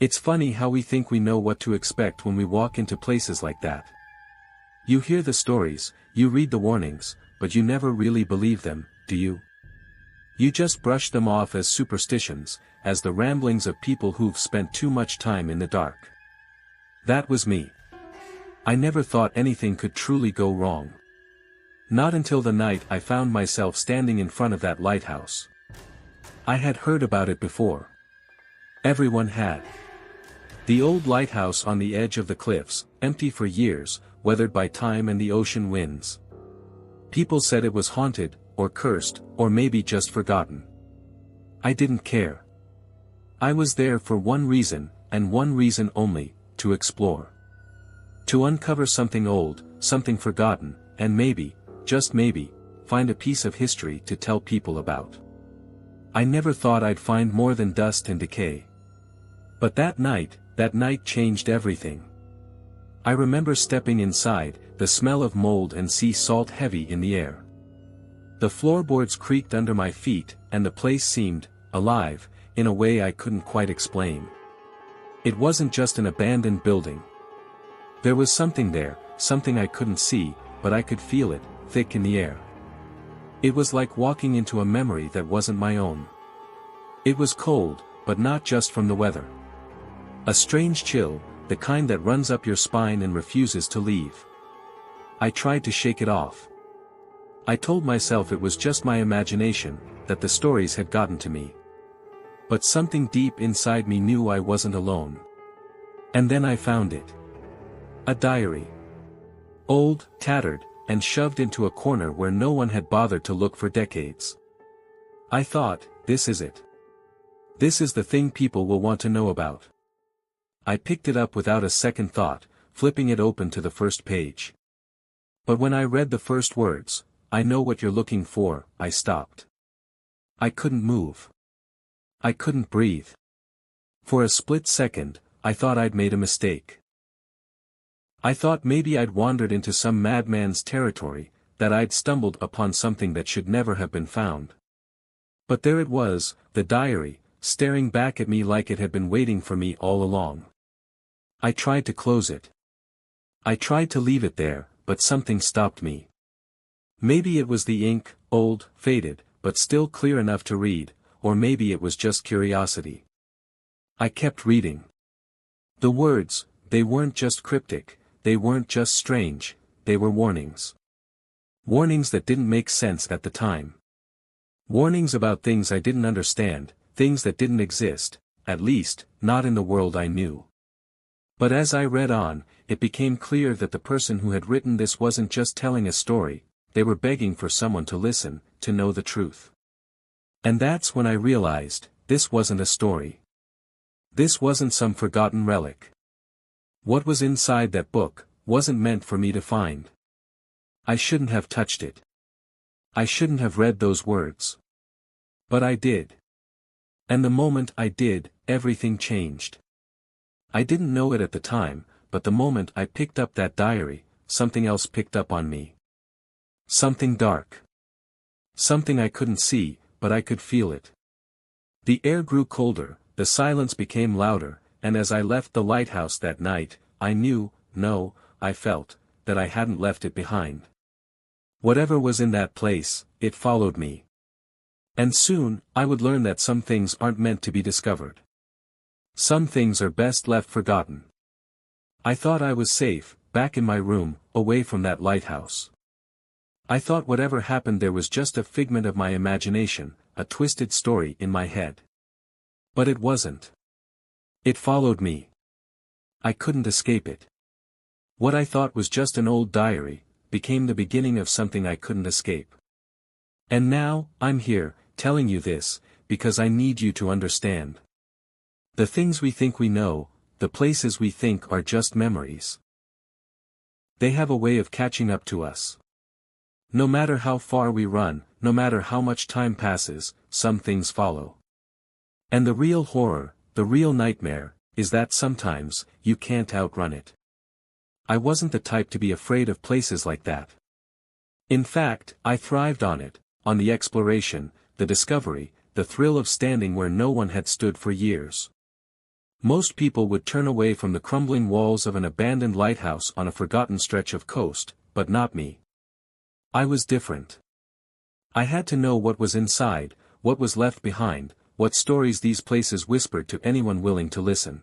It's funny how we think we know what to expect when we walk into places like that. You hear the stories, you read the warnings, but you never really believe them, do you? You just brush them off as superstitions, as the ramblings of people who've spent too much time in the dark. That was me. I never thought anything could truly go wrong. Not until the night I found myself standing in front of that lighthouse. I had heard about it before. Everyone had. The old lighthouse on the edge of the cliffs, empty for years, weathered by time and the ocean winds. People said it was haunted, or cursed, or maybe just forgotten. I didn't care. I was there for one reason, and one reason only, to explore. To uncover something old, something forgotten, and maybe, just maybe, find a piece of history to tell people about. I never thought I'd find more than dust and decay. But that night changed everything. I remember stepping inside, the smell of mold and sea salt heavy in the air. The floorboards creaked under my feet, and the place seemed alive, in a way I couldn't quite explain. It wasn't just an abandoned building. There was something there, something I couldn't see, but I could feel it, thick in the air. It was like walking into a memory that wasn't my own. It was cold, but not just from the weather. A strange chill, the kind that runs up your spine and refuses to leave. I tried to shake it off. I told myself it was just my imagination, that the stories had gotten to me. But something deep inside me knew I wasn't alone. And then I found it. A diary. Old, tattered, and shoved into a corner where no one had bothered to look for decades. I thought, this is it. This is the thing people will want to know about. I picked it up without a second thought, flipping it open to the first page. But when I read the first words, "I know what you're looking for," I stopped. I couldn't move. I couldn't breathe. For a split second, I thought I'd made a mistake. I thought maybe I'd wandered into some madman's territory, that I'd stumbled upon something that should never have been found. But there it was, the diary, staring back at me like it had been waiting for me all along. I tried to close it. I tried to leave it there, but something stopped me. Maybe it was the ink, old, faded, but still clear enough to read, or maybe it was just curiosity. I kept reading. The words, they weren't just cryptic, they weren't just strange, they were warnings. Warnings that didn't make sense at the time. Warnings about things I didn't understand, things that didn't exist, at least, not in the world I knew. But as I read on, it became clear that the person who had written this wasn't just telling a story, they were begging for someone to listen, to know the truth. And that's when I realized, this wasn't a story. This wasn't some forgotten relic. What was inside that book, wasn't meant for me to find. I shouldn't have touched it. I shouldn't have read those words. But I did. And the moment I did, everything changed. I didn't know it at the time, but the moment I picked up that diary, something else picked up on me. Something dark. Something I couldn't see, but I could feel it. The air grew colder, the silence became louder, and as I left the lighthouse that night, I knew, no, I felt, that I hadn't left it behind. Whatever was in that place, it followed me. And soon, I would learn that some things aren't meant to be discovered. Some things are best left forgotten. I thought I was safe, back in my room, away from that lighthouse. I thought whatever happened there was just a figment of my imagination, a twisted story in my head. But it wasn't. It followed me. I couldn't escape it. What I thought was just an old diary, became the beginning of something I couldn't escape. And now, I'm here, telling you this, because I need you to understand. The things we think we know, the places we think are just memories. They have a way of catching up to us. No matter how far we run, no matter how much time passes, some things follow. And the real horror, the real nightmare, is that sometimes, you can't outrun it. I wasn't the type to be afraid of places like that. In fact, I thrived on it, on the exploration, the discovery, the thrill of standing where no one had stood for years. Most people would turn away from the crumbling walls of an abandoned lighthouse on a forgotten stretch of coast, but not me. I was different. I had to know what was inside, what was left behind, what stories these places whispered to anyone willing to listen.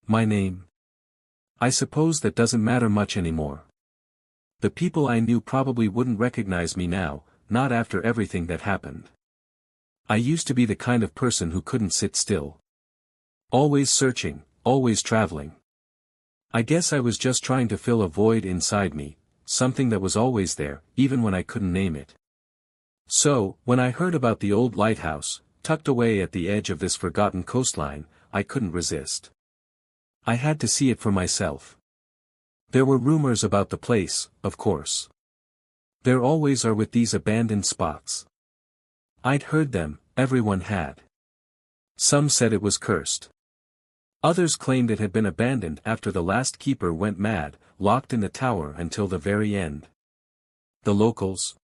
My name? I suppose that doesn't matter much anymore. The people I knew probably wouldn't recognize me now, not after everything that happened. I used to be the kind of person who couldn't sit still. Always searching, always traveling. I guess I was just trying to fill a void inside me, something that was always there, even when I couldn't name it. So, when I heard about the old lighthouse, tucked away at the edge of this forgotten coastline, I couldn't resist. I had to see it for myself. There were rumors about the place, of course. There always are with these abandoned spots. I'd heard them, everyone had. Some said it was cursed. Others claimed it had been abandoned after the last keeper went mad, locked in the tower until the very end. The locals?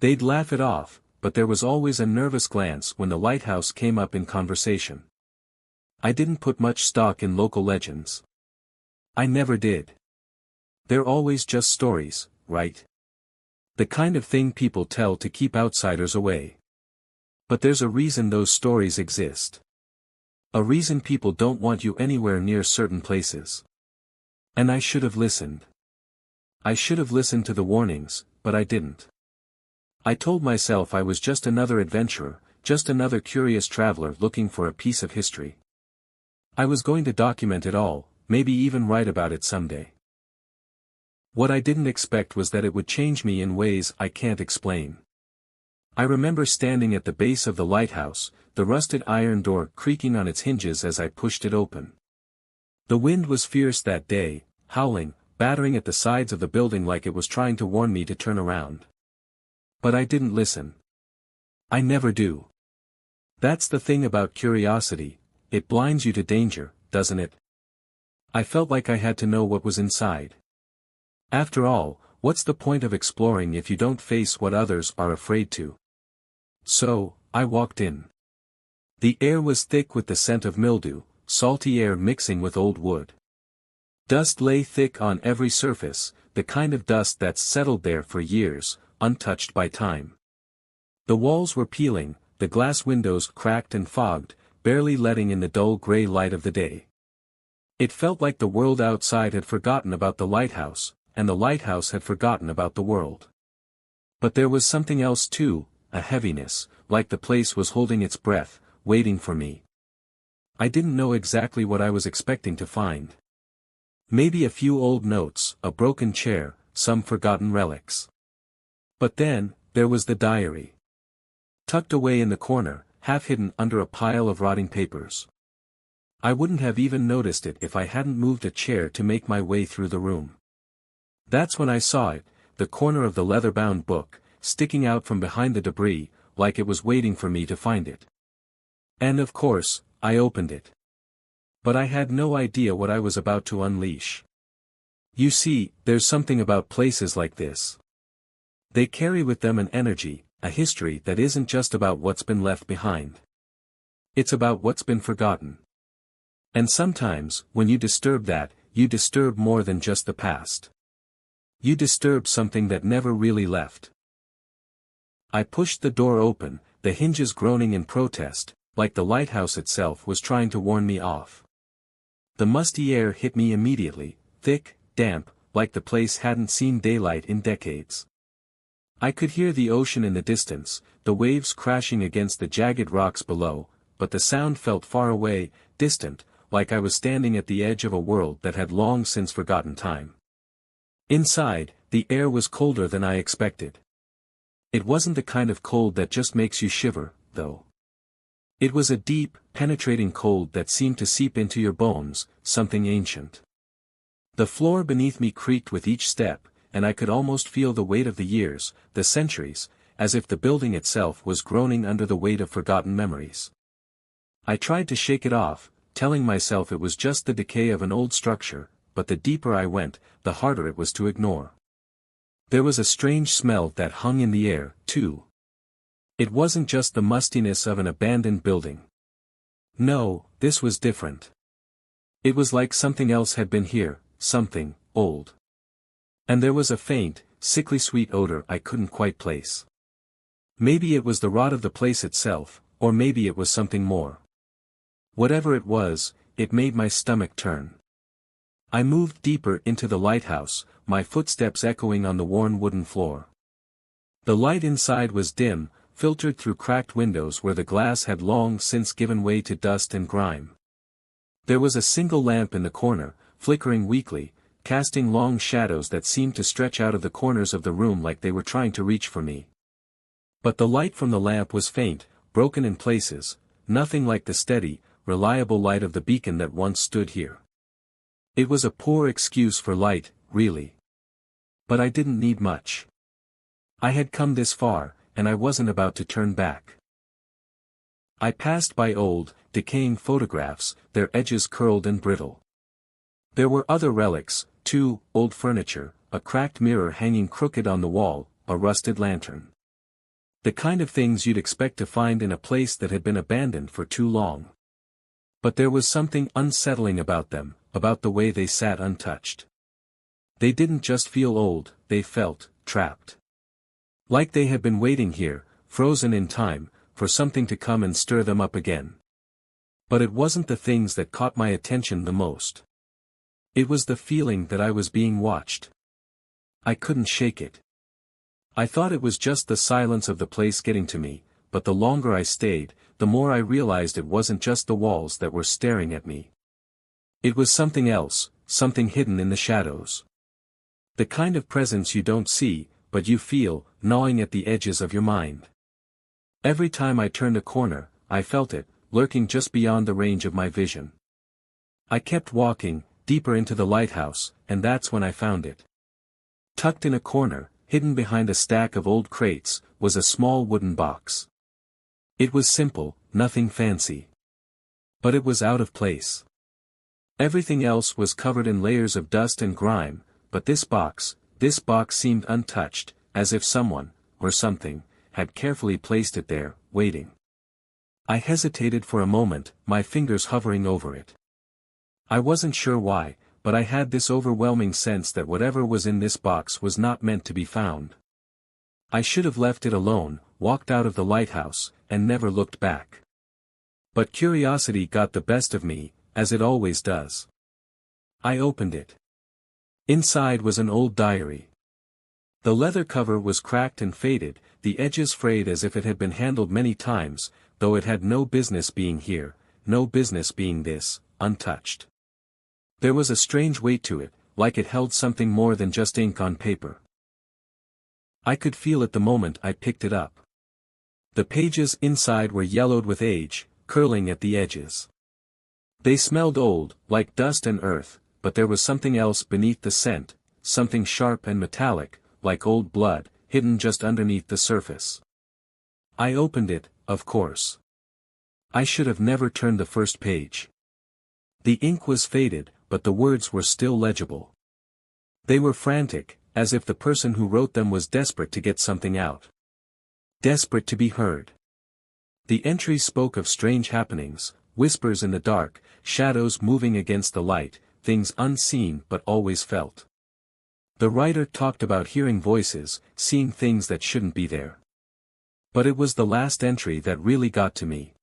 They'd laugh it off, but there was always a nervous glance when the lighthouse came up in conversation. I didn't put much stock in local legends. I never did. They're always just stories, right? The kind of thing people tell to keep outsiders away. But there's a reason those stories exist. A reason people don't want you anywhere near certain places. And I should have listened. I should have listened to the warnings, but I didn't. I told myself I was just another adventurer, just another curious traveler looking for a piece of history. I was going to document it all, maybe even write about it someday. What I didn't expect was that it would change me in ways I can't explain. I remember standing at the base of the lighthouse, the rusted iron door creaking on its hinges as I pushed it open. The wind was fierce that day, howling, battering at the sides of the building like it was trying to warn me to turn around. But I didn't listen. I never do. That's the thing about curiosity, it blinds you to danger, doesn't it? I felt like I had to know what was inside. After all, what's the point of exploring if you don't face what others are afraid to? So, I walked in. The air was thick with the scent of mildew, salty air mixing with old wood. Dust lay thick on every surface, the kind of dust that's settled there for years, untouched by time. The walls were peeling, the glass windows cracked and fogged, barely letting in the dull gray light of the day. It felt like the world outside had forgotten about the lighthouse, and the lighthouse had forgotten about the world. But there was something else too, a heaviness, like the place was holding its breath, waiting for me. I didn't know exactly what I was expecting to find. Maybe a few old notes, a broken chair, some forgotten relics. But then, there was the diary. Tucked away in the corner, half hidden under a pile of rotting papers. I wouldn't have even noticed it if I hadn't moved a chair to make my way through the room. That's when I saw it, the corner of the leather-bound book, sticking out from behind the debris, like it was waiting for me to find it. And of course, I opened it. But I had no idea what I was about to unleash. You see, there's something about places like this. They carry with them an energy, a history that isn't just about what's been left behind. It's about what's been forgotten. And sometimes, when you disturb that, you disturb more than just the past. You disturb something that never really left. I pushed the door open, the hinges groaning in protest, like the lighthouse itself was trying to warn me off. The musty air hit me immediately, thick, damp, like the place hadn't seen daylight in decades. I could hear the ocean in the distance, the waves crashing against the jagged rocks below, but the sound felt far away, distant, like I was standing at the edge of a world that had long since forgotten time. Inside, the air was colder than I expected. It wasn't the kind of cold that just makes you shiver, though. It was a deep, penetrating cold that seemed to seep into your bones, something ancient. The floor beneath me creaked with each step, and I could almost feel the weight of the years, the centuries, as if the building itself was groaning under the weight of forgotten memories. I tried to shake it off, telling myself it was just the decay of an old structure, but the deeper I went, the harder it was to ignore. There was a strange smell that hung in the air, too. It wasn't just the mustiness of an abandoned building. No, this was different. It was like something else had been here, something old. And there was a faint, sickly sweet odor I couldn't quite place. Maybe it was the rot of the place itself, or maybe it was something more. Whatever it was, it made my stomach turn. I moved deeper into the lighthouse, my footsteps echoing on the worn wooden floor. The light inside was dim, filtered through cracked windows where the glass had long since given way to dust and grime. There was a single lamp in the corner, flickering weakly, casting long shadows that seemed to stretch out of the corners of the room like they were trying to reach for me. But the light from the lamp was faint, broken in places, nothing like the steady, reliable light of the beacon that once stood here. It was a poor excuse for light, really. But I didn't need much. I had come this far, and I wasn't about to turn back. I passed by old, decaying photographs, their edges curled and brittle. There were other relics, too, old furniture, a cracked mirror hanging crooked on the wall, a rusted lantern. The kind of things you'd expect to find in a place that had been abandoned for too long. But there was something unsettling about them, about the way they sat untouched. They didn't just feel old, they felt trapped. Like they had been waiting here, frozen in time, for something to come and stir them up again. But it wasn't the things that caught my attention the most. It was the feeling that I was being watched. I couldn't shake it. I thought it was just the silence of the place getting to me, but the longer I stayed, the more I realized it wasn't just the walls that were staring at me. It was something else, something hidden in the shadows. The kind of presence you don't see, but you feel, gnawing at the edges of your mind. Every time I turned a corner, I felt it, lurking just beyond the range of my vision. I kept walking, deeper into the lighthouse, and that's when I found it. Tucked in a corner, hidden behind a stack of old crates, was a small wooden box. It was simple, nothing fancy. But it was out of place. Everything else was covered in layers of dust and grime, but this box seemed untouched, as if someone, or something, had carefully placed it there, waiting. I hesitated for a moment, my fingers hovering over it. I wasn't sure why, but I had this overwhelming sense that whatever was in this box was not meant to be found. I should have left it alone, walked out of the lighthouse, and never looked back. But curiosity got the best of me, as it always does. I opened it. Inside was an old diary. The leather cover was cracked and faded, the edges frayed as if it had been handled many times, though it had no business being here, no business being this, untouched. There was a strange weight to it, like it held something more than just ink on paper. I could feel it the moment I picked it up. The pages inside were yellowed with age, curling at the edges. They smelled old, like dust and earth, but there was something else beneath the scent, something sharp and metallic, like old blood, hidden just underneath the surface. I opened it, of course. I should have never turned the first page. The ink was faded, but the words were still legible. They were frantic, as if the person who wrote them was desperate to get something out. Desperate to be heard. The entries spoke of strange happenings, whispers in the dark, shadows moving against the light, things unseen but always felt. The writer talked about hearing voices, seeing things that shouldn't be there. But it was the last entry that really got to me.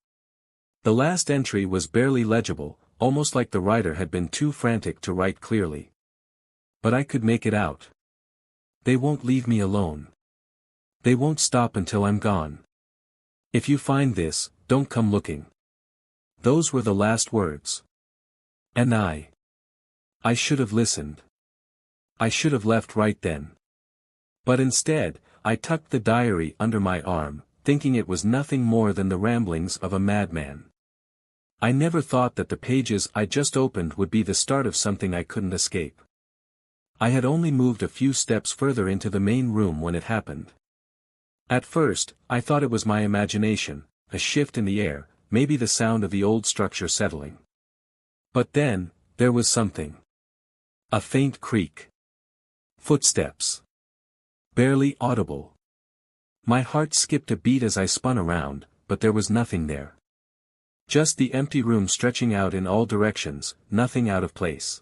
The last entry was barely legible, almost like the writer had been too frantic to write clearly. But I could make it out. They won't leave me alone. They won't stop until I'm gone. If you find this, don't come looking. Those were the last words. And I should have listened. I should have left right then. But instead, I tucked the diary under my arm, thinking it was nothing more than the ramblings of a madman. I never thought that the pages I just opened would be the start of something I couldn't escape. I had only moved a few steps further into the main room when it happened. At first, I thought it was my imagination, a shift in the air, maybe the sound of the old structure settling. But then, there was something. A faint creak. Footsteps. Barely audible. My heart skipped a beat as I spun around, but there was nothing there. Just the empty room stretching out in all directions, nothing out of place.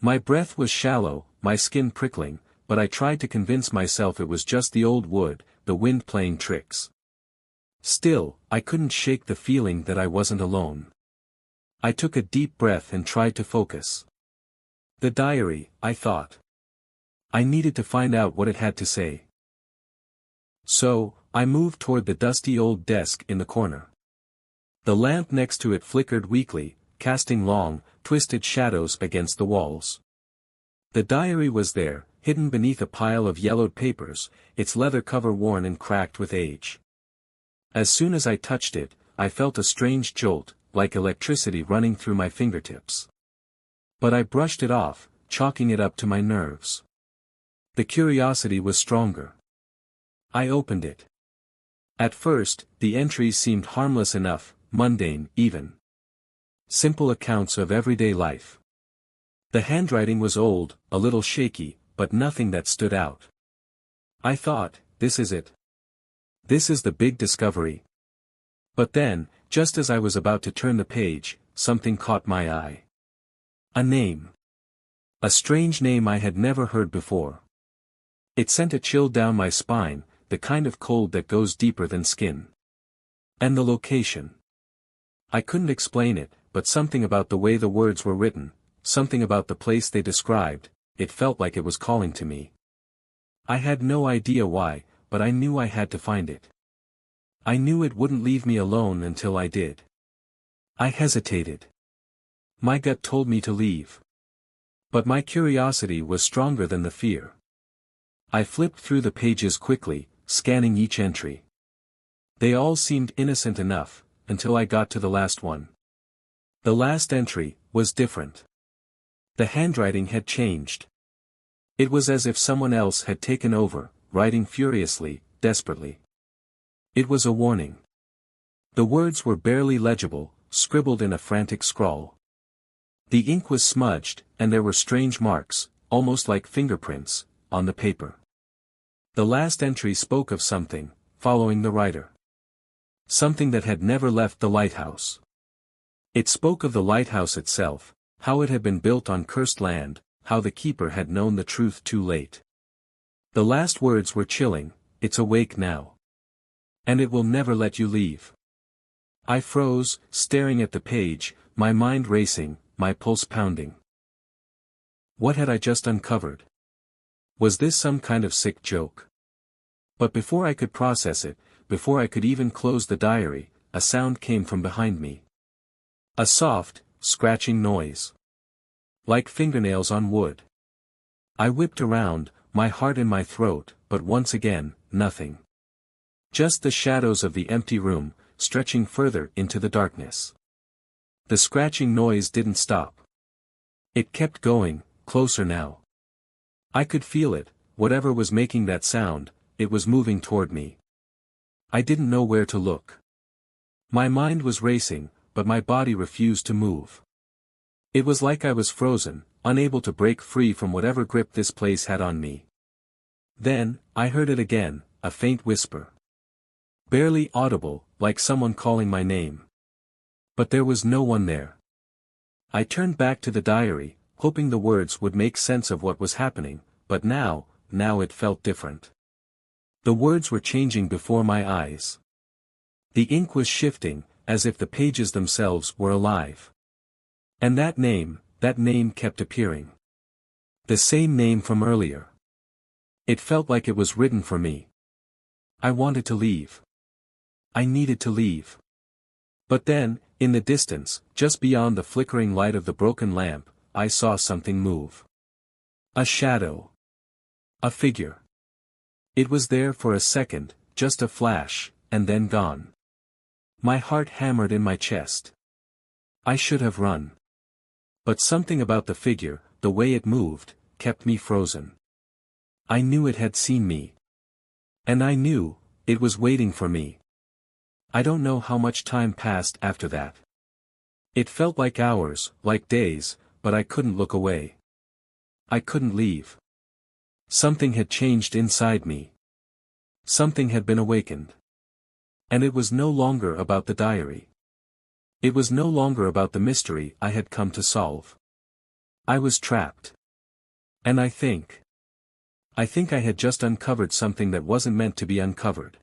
My breath was shallow, my skin prickling, but I tried to convince myself it was just the old wood, the wind playing tricks. Still, I couldn't shake the feeling that I wasn't alone. I took a deep breath and tried to focus. The diary, I thought. I needed to find out what it had to say. So, I moved toward the dusty old desk in the corner. The lamp next to it flickered weakly, casting long, twisted shadows against the walls. The diary was there, hidden beneath a pile of yellowed papers, its leather cover worn and cracked with age. As soon as I touched it, I felt a strange jolt, like electricity running through my fingertips. But I brushed it off, chalking it up to my nerves. The curiosity was stronger. I opened it. At first, the entries seemed harmless enough, mundane, even. Simple accounts of everyday life. The handwriting was old, a little shaky, but nothing that stood out. I thought, this is it. This is the big discovery. But then, just as I was about to turn the page, something caught my eye. A name. A strange name I had never heard before. It sent a chill down my spine, the kind of cold that goes deeper than skin. And the location. I couldn't explain it, but something about the way the words were written, something about the place they described, it felt like it was calling to me. I had no idea why, but I knew I had to find it. I knew it wouldn't leave me alone until I did. I hesitated. My gut told me to leave. But my curiosity was stronger than the fear. I flipped through the pages quickly, scanning each entry. They all seemed innocent enough, until I got to the last one. The last entry was different. The handwriting had changed. It was as if someone else had taken over, writing furiously, desperately. It was a warning. The words were barely legible, scribbled in a frantic scrawl. The ink was smudged, and there were strange marks, almost like fingerprints, on the paper. The last entry spoke of something, following the writer. Something that had never left the lighthouse. It spoke of the lighthouse itself, how it had been built on cursed land, how the keeper had known the truth too late. The last words were chilling, it's awake now. And it will never let you leave. I froze, staring at the page, my mind racing, my pulse pounding. What had I just uncovered? Was this some kind of sick joke? But before I could process it, before I could even close the diary, a sound came from behind me. A soft, scratching noise. Like fingernails on wood. I whipped around, my heart in my throat, but once again, nothing. Just the shadows of the empty room, stretching further into the darkness. The scratching noise didn't stop. It kept going, closer now. I could feel it, whatever was making that sound, it was moving toward me. I didn't know where to look. My mind was racing, but my body refused to move. It was like I was frozen, unable to break free from whatever grip this place had on me. Then, I heard it again, a faint whisper. Barely audible, like someone calling my name. But there was no one there. I turned back to the diary, hoping the words would make sense of what was happening, but now it felt different. The words were changing before my eyes. The ink was shifting, as if the pages themselves were alive. And that name kept appearing. The same name from earlier. It felt like it was written for me. I wanted to leave. I needed to leave. But then, in the distance, just beyond the flickering light of the broken lamp, I saw something move. A shadow. A figure. It was there for a second, just a flash, and then gone. My heart hammered in my chest. I should have run. But something about the figure, the way it moved, kept me frozen. I knew it had seen me. And I knew, it was waiting for me. I don't know how much time passed after that. It felt like hours, like days, but I couldn't look away. I couldn't leave. Something had changed inside me. Something had been awakened. And it was no longer about the diary. It was no longer about the mystery I had come to solve. I was trapped. And I think I had just uncovered something that wasn't meant to be uncovered.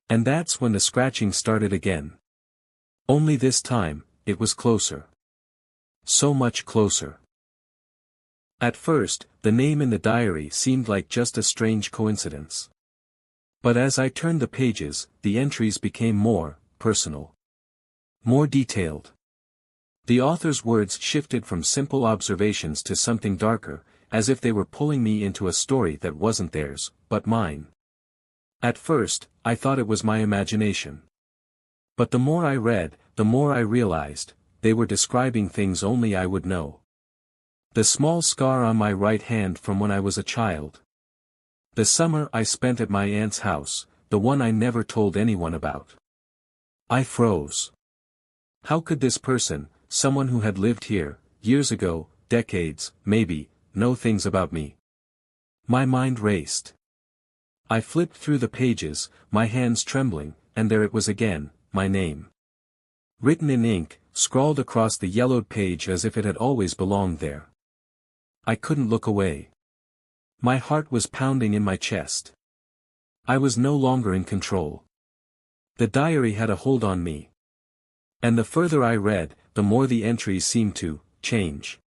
And that's when the scratching started again. Only this time, it was closer. So much closer. At first, the name in the diary seemed like just a strange coincidence. But as I turned the pages, the entries became more personal. More detailed. The author's words shifted from simple observations to something darker, as if they were pulling me into a story that wasn't theirs, but mine. At first, I thought it was my imagination. But the more I read, the more I realized, they were describing things only I would know. The small scar on my right hand from when I was a child. The summer I spent at my aunt's house, the one I never told anyone about. I froze. How could this person, someone who had lived here, years ago, decades, maybe, know things about me? My mind raced. I flipped through the pages, my hands trembling, and there it was again, my name. Written in ink, scrawled across the yellowed page as if it had always belonged there. I couldn't look away. My heart was pounding in my chest. I was no longer in control. The diary had a hold on me. And the further I read, the more the entries seemed to change.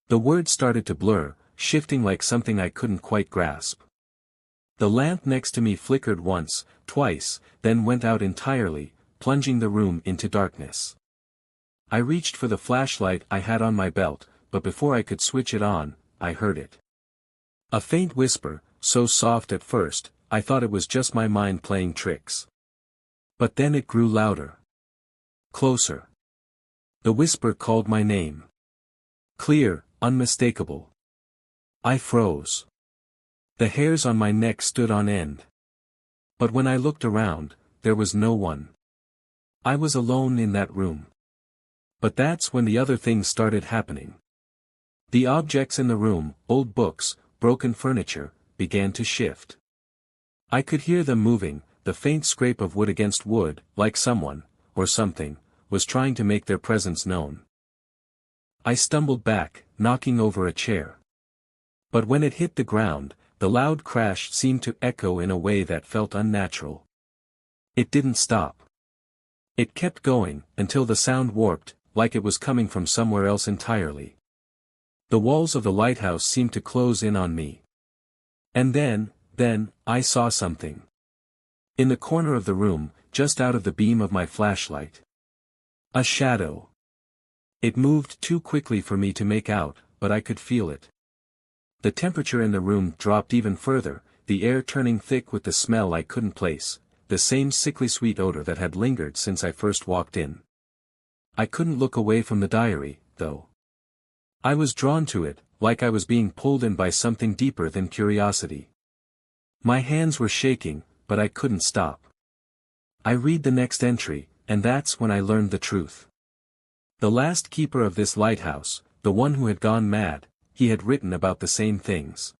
The words started to blur, shifting like something I couldn't quite grasp. The lamp next to me flickered once, twice, then went out entirely, plunging the room into darkness. I reached for the flashlight I had on my belt, but before I could switch it on, I heard it. A faint whisper, so soft at first, I thought it was just my mind playing tricks. But then it grew louder. Closer. The whisper called my name. Clear, unmistakable. I froze. The hairs on my neck stood on end. But when I looked around, there was no one. I was alone in that room. But that's when the other things started happening. The objects in the room, old books, broken furniture, began to shift. I could hear them moving, the faint scrape of wood against wood, like someone, or something, was trying to make their presence known. I stumbled back, knocking over a chair. But when it hit the ground, the loud crash seemed to echo in a way that felt unnatural. It didn't stop. It kept going, until the sound warped, like it was coming from somewhere else entirely. The walls of the lighthouse seemed to close in on me. And then, I saw something. In the corner of the room, just out of the beam of my flashlight. A shadow. It moved too quickly for me to make out, but I could feel it. The temperature in the room dropped even further, the air turning thick with the smell I couldn't place, the same sickly sweet odor that had lingered since I first walked in. I couldn't look away from the diary, though. I was drawn to it, like I was being pulled in by something deeper than curiosity. My hands were shaking, but I couldn't stop. I read the next entry, and that's when I learned the truth. The last keeper of this lighthouse, the one who had gone mad, he had written about the same things.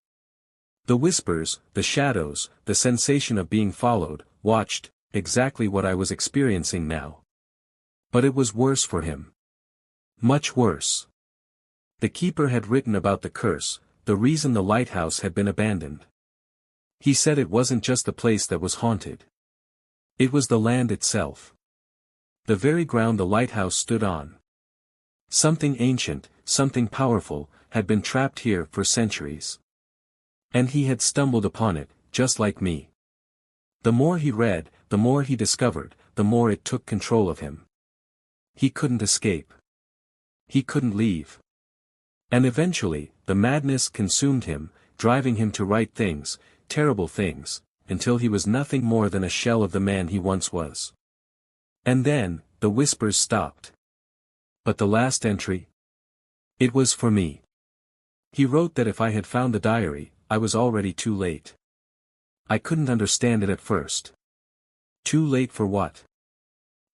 The whispers, the shadows, the sensation of being followed, watched, exactly what I was experiencing now. But it was worse for him. Much worse. The keeper had written about the curse, the reason the lighthouse had been abandoned. He said it wasn't just the place that was haunted. It was the land itself. The very ground the lighthouse stood on. Something ancient, something powerful, had been trapped here for centuries. And he had stumbled upon it, just like me. The more he read, the more he discovered, the more it took control of him. He couldn't escape. He couldn't leave. And eventually, the madness consumed him, driving him to write things, terrible things, until he was nothing more than a shell of the man he once was. And then, the whispers stopped. But the last entry? It was for me. He wrote that if I had found the diary, I was already too late. I couldn't understand it at first. Too late for what?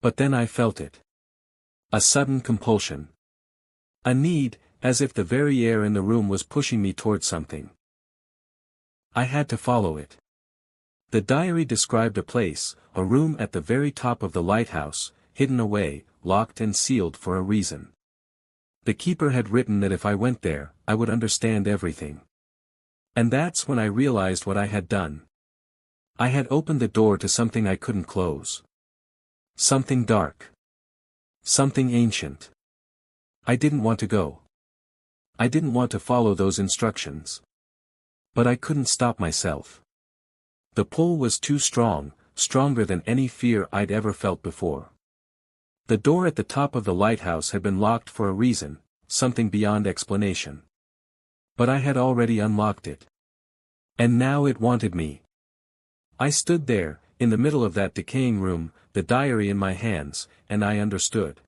But then I felt it. A sudden compulsion. A need, as if the very air in the room was pushing me towards something. I had to follow it. The diary described a place, a room at the very top of the lighthouse, hidden away, locked and sealed for a reason. The keeper had written that if I went there, I would understand everything. And that's when I realized what I had done. I had opened the door to something I couldn't close. Something dark. Something ancient. I didn't want to go. I didn't want to follow those instructions. But I couldn't stop myself. The pull was too strong, stronger than any fear I'd ever felt before. The door at the top of the lighthouse had been locked for a reason, something beyond explanation. But I had already unlocked it. And now it wanted me. I stood there, in the middle of that decaying room, the diary in my hands, and I understood.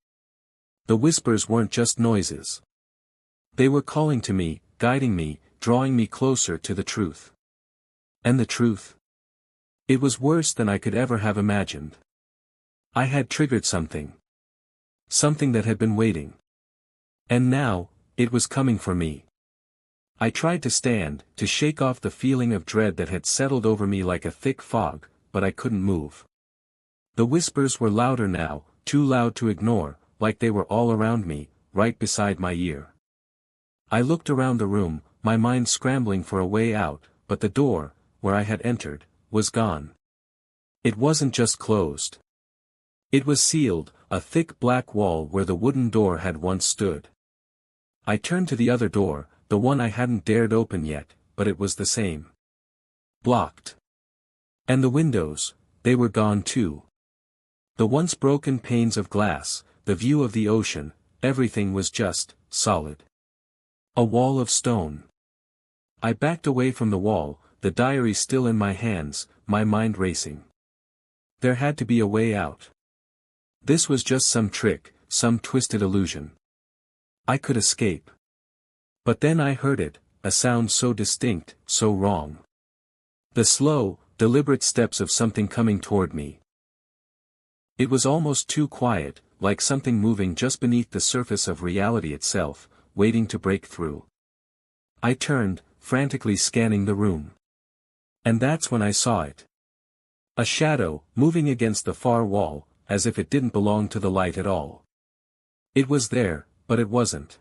The whispers weren't just noises. They were calling to me, guiding me, drawing me closer to the truth. And the truth? It was worse than I could ever have imagined. I had triggered something. Something that had been waiting. And now, it was coming for me. I tried to stand, to shake off the feeling of dread that had settled over me like a thick fog, but I couldn't move. The whispers were louder now, too loud to ignore, like they were all around me, right beside my ear. I looked around the room, my mind scrambling for a way out, but the door, where I had entered, was gone. It wasn't just closed. It was sealed, a thick black wall where the wooden door had once stood. I turned to the other door, the one I hadn't dared open yet, but it was the same. Blocked. And the windows, they were gone too. The once broken panes of glass, the view of the ocean, everything was just, solid. A wall of stone. I backed away from the wall, the diary still in my hands, my mind racing. There had to be a way out. This was just some trick, some twisted illusion. I could escape. But then I heard it, a sound so distinct, so wrong. The slow, deliberate steps of something coming toward me. It was almost too quiet, like something moving just beneath the surface of reality itself, waiting to break through. I turned, frantically scanning the room. And that's when I saw it. A shadow, moving against the far wall, as if it didn't belong to the light at all. It was there, but it wasn't.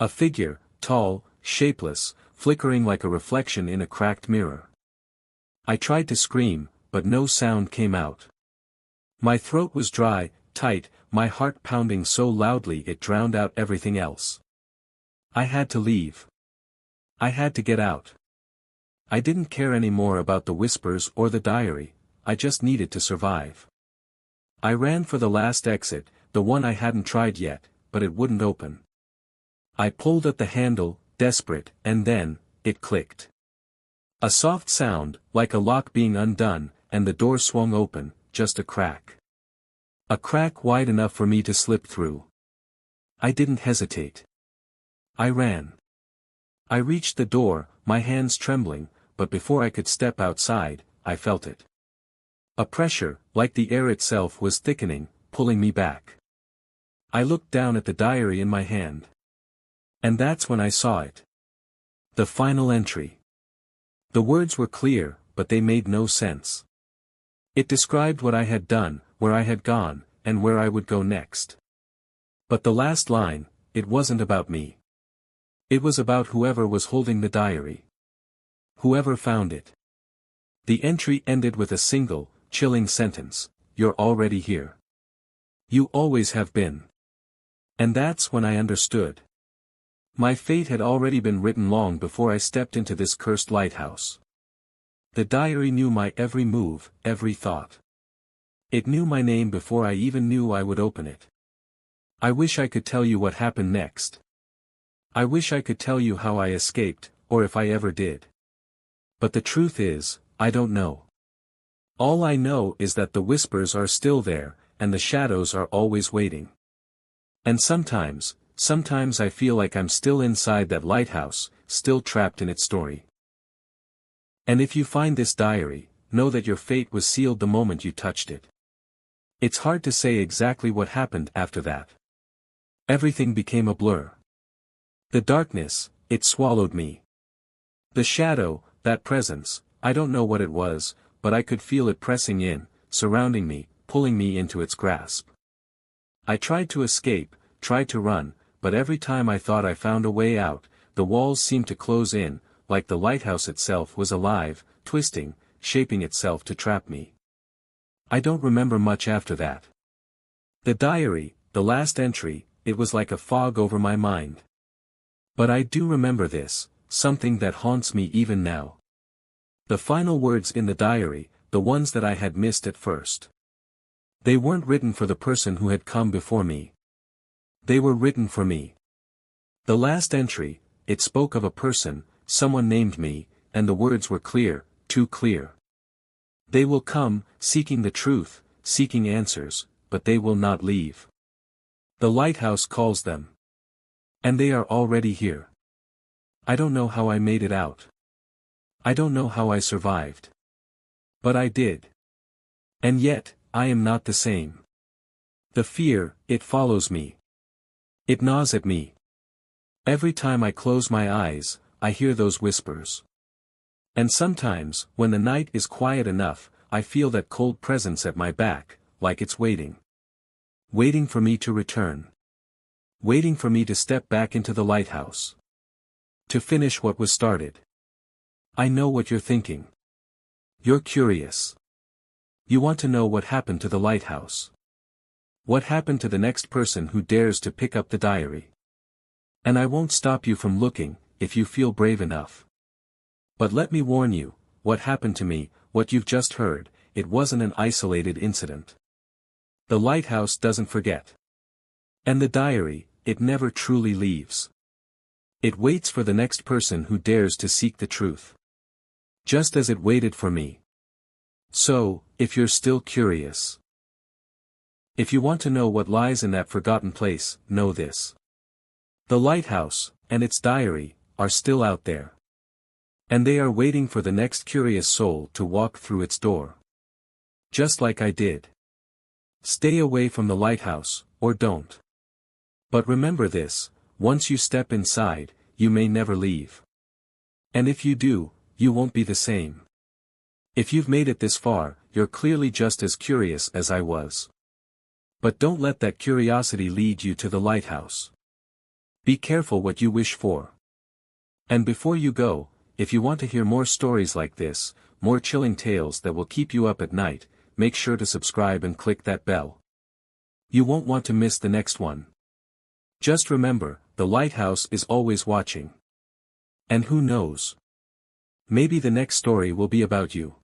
A figure, tall, shapeless, flickering like a reflection in a cracked mirror. I tried to scream, but no sound came out. My throat was dry, tight, my heart pounding so loudly it drowned out everything else. I had to leave. I had to get out. I didn't care anymore about the whispers or the diary, I just needed to survive. I ran for the last exit, the one I hadn't tried yet, but it wouldn't open. I pulled at the handle, desperate, and then, it clicked. A soft sound, like a lock being undone, and the door swung open, just a crack. A crack wide enough for me to slip through. I didn't hesitate. I ran. I reached the door, my hands trembling, but before I could step outside, I felt it. A pressure, like the air itself was thickening, pulling me back. I looked down at the diary in my hand. And that's when I saw it. The final entry. The words were clear, but they made no sense. It described what I had done, where I had gone, and where I would go next. But the last line, it wasn't about me. It was about whoever was holding the diary. Whoever found it. The entry ended with a single, chilling sentence, "You're already here. You always have been." And that's when I understood. My fate had already been written long before I stepped into this cursed lighthouse. The diary knew my every move, every thought. It knew my name before I even knew I would open it. I wish I could tell you what happened next. I wish I could tell you how I escaped, or if I ever did. But the truth is, I don't know. All I know is that the whispers are still there, and the shadows are always waiting. And sometimes I feel like I'm still inside that lighthouse, still trapped in its story. And if you find this diary, know that your fate was sealed the moment you touched it. It's hard to say exactly what happened after that. Everything became a blur. The darkness, it swallowed me. The shadow, that presence, I don't know what it was, but I could feel it pressing in, surrounding me, pulling me into its grasp. I tried to escape, tried to run, but every time I thought I found a way out, the walls seemed to close in, like the lighthouse itself was alive, twisting, shaping itself to trap me. I don't remember much after that. The diary, the last entry, it was like a fog over my mind. But I do remember this, something that haunts me even now. The final words in the diary, the ones that I had missed at first. They weren't written for the person who had come before me. They were written for me. The last entry, it spoke of a person, someone named me, and the words were clear, too clear. They will come, seeking the truth, seeking answers, but they will not leave. The lighthouse calls them. And they are already here. I don't know how I made it out. I don't know how I survived. But I did. And yet, I am not the same. The fear, it follows me. It gnaws at me. Every time I close my eyes, I hear those whispers. And sometimes, when the night is quiet enough, I feel that cold presence at my back, like it's waiting. Waiting for me to return. Waiting for me to step back into the lighthouse. To finish what was started. I know what you're thinking. You're curious. You want to know what happened to the lighthouse. What happened to the next person who dares to pick up the diary. And I won't stop you from looking, if you feel brave enough. But let me warn you, what happened to me, what you've just heard, it wasn't an isolated incident. The lighthouse doesn't forget. And the diary, it never truly leaves. It waits for the next person who dares to seek the truth. Just as it waited for me. So, if you're still curious. If you want to know what lies in that forgotten place, know this. The lighthouse, and its diary, are still out there. And they are waiting for the next curious soul to walk through its door. Just like I did. Stay away from the lighthouse, or don't. But remember this, once you step inside, you may never leave. And if you do, you won't be the same. If you've made it this far, you're clearly just as curious as I was. But don't let that curiosity lead you to the lighthouse. Be careful what you wish for. And before you go, if you want to hear more stories like this, more chilling tales that will keep you up at night, make sure to subscribe and click that bell. You won't want to miss the next one. Just remember, the lighthouse is always watching. And who knows? Maybe the next story will be about you.